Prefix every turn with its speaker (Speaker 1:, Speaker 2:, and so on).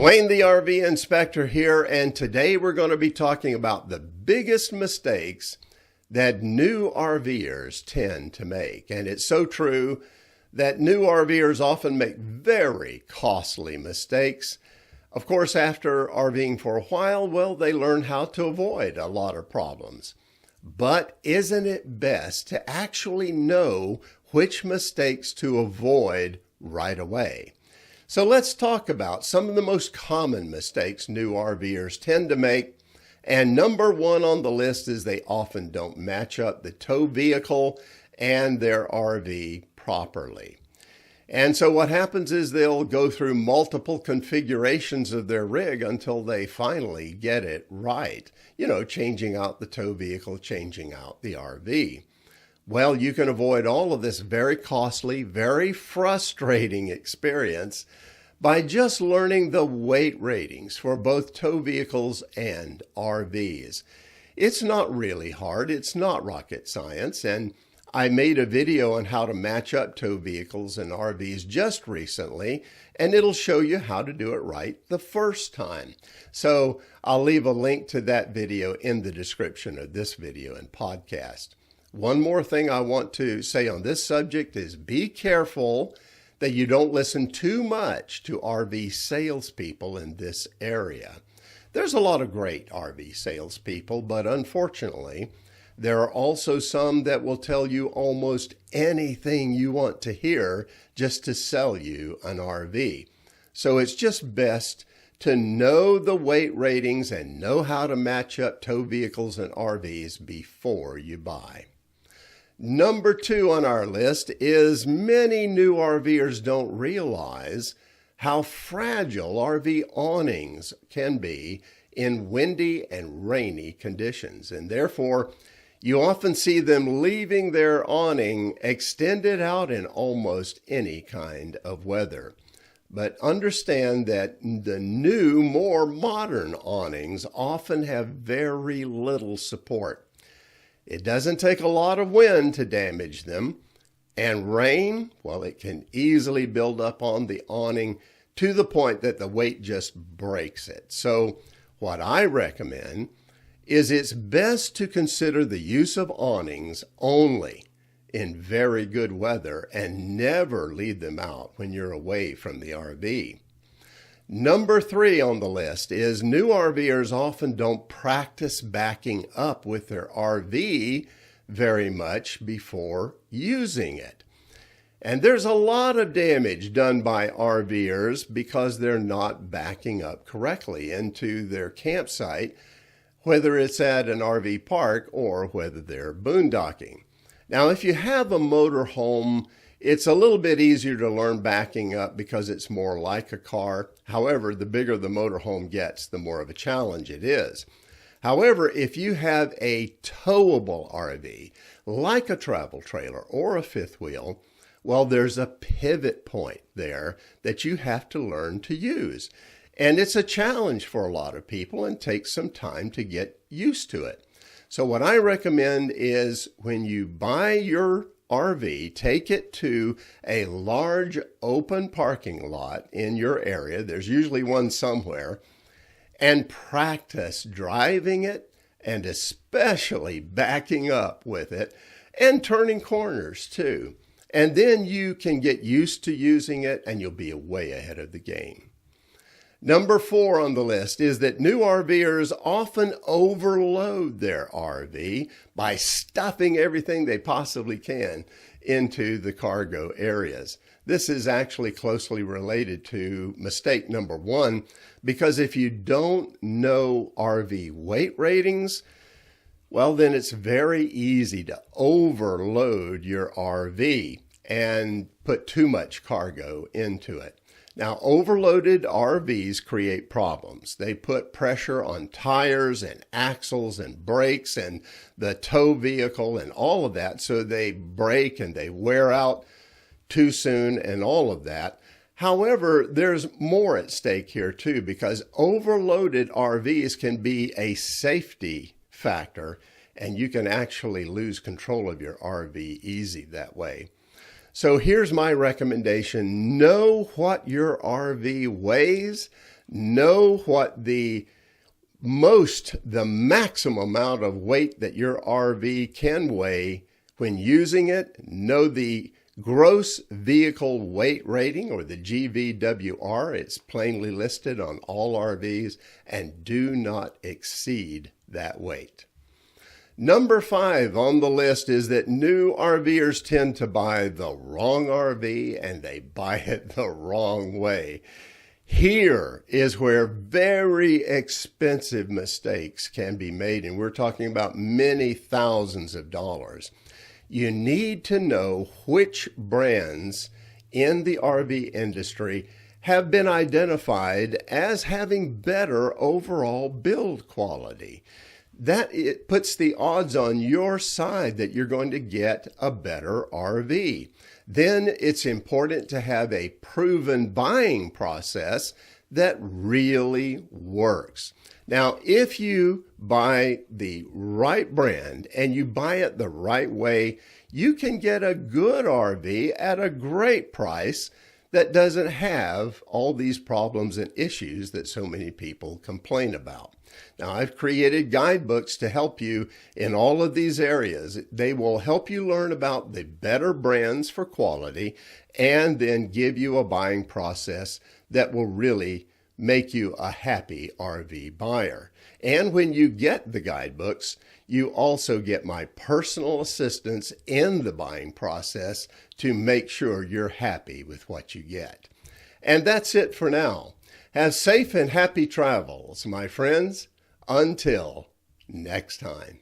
Speaker 1: Wayne the RV Inspector here, and today we're going to be talking about the biggest mistakes that new RVers tend to make. And it's so true that new RVers often make very costly mistakes. Of course, after RVing for a while, well, they learn how to avoid a lot of problems. But isn't it best to actually know which mistakes to avoid right away? So let's talk about some of the most common mistakes new RVers tend to make. And number one on the list is they often don't match up the tow vehicle and their RV properly. And so what happens is they'll go through multiple configurations of their rig until they finally get it right. You know, changing out the tow vehicle, changing out the RV. Well, you can avoid all of this very costly, very frustrating experience by just learning the weight ratings for both tow vehicles and RVs. It's not really hard. It's not rocket science. And I made a video on how to match up tow vehicles and RVs just recently, and it'll show you how to do it right the first time. So I'll leave a link to that video in the description of this video and podcast. One more thing I want to say on this subject is be careful that you don't listen too much to RV salespeople in this area. There's a lot of great RV salespeople, but unfortunately, there are also some that will tell you almost anything you want to hear just to sell you an RV. So it's just best to know the weight ratings and know how to match up tow vehicles and RVs before you buy. Number two on our list is many new RVers don't realize how fragile RV awnings can be in windy and rainy conditions. And therefore, you often see them leaving their awning extended out in almost any kind of weather. But understand that the new, more modern awnings often have very little support. It doesn't take a lot of wind to damage them, and rain, well, it can easily build up on the awning to the point that the weight just breaks it. So what I recommend is it's best to consider the use of awnings only in very good weather and never leave them out when you're away from the RV. Number three on the list is new RVers often don't practice backing up with their RV very much before using it. And there's a lot of damage done by RVers because they're not backing up correctly into their campsite, whether it's at an RV park or whether they're boondocking. Now, if you have a motorhome, it's a little bit easier to learn backing up because it's more like a car. However, the bigger the motorhome gets, the more of a challenge it is. However, if you have a towable RV, like a travel trailer or a fifth wheel, well, there's a pivot point there that you have to learn to use. And it's a challenge for a lot of people and takes some time to get used to it. So what I recommend is when you buy your RV, take it to a large open parking lot in your area. There's usually one somewhere, and practice driving it and especially backing up with it and turning corners too. And then you can get used to using it and you'll be way ahead of the game. Number four on the list is that new RVers often overload their RV by stuffing everything they possibly can into the cargo areas. This is actually closely related to mistake number one, because if you don't know RV weight ratings, well, then it's very easy to overload your RV and put too much cargo into it. Now, overloaded RVs create problems. They put pressure on tires and axles and brakes and the tow vehicle and all of that, so they break and they wear out too soon and all of that. However, there's more at stake here too, because overloaded RVs can be a safety factor and you can actually lose control of your RV easy that way. So here's my recommendation. Know what your RV weighs, Know what the maximum amount of weight that your RV can weigh when using it. Know the gross vehicle weight rating, or the GVWR. It's plainly listed on all RVs, and do not exceed that weight. Number 5 on the list is that new RVers tend to buy the wrong RV, and they buy it the wrong way. Here is where very expensive mistakes can be made, and we're talking about many thousands of dollars. You need to know which brands in the RV industry have been identified as having better overall build quality. That it puts the odds on your side that you're going to get a better RV. Then it's important to have a proven buying process that really works. Now, if you buy the right brand and you buy it the right way, you can get a good RV at a great price that doesn't have all these problems and issues that so many people complain about. Now, I've created guidebooks to help you in all of these areas. They will help you learn about the better brands for quality and then give you a buying process that will really make you a happy RV buyer. And when you get the guidebooks, you also get my personal assistance in the buying process to make sure you're happy with what you get. And that's it for now. Have safe and happy travels, my friends. Until next time.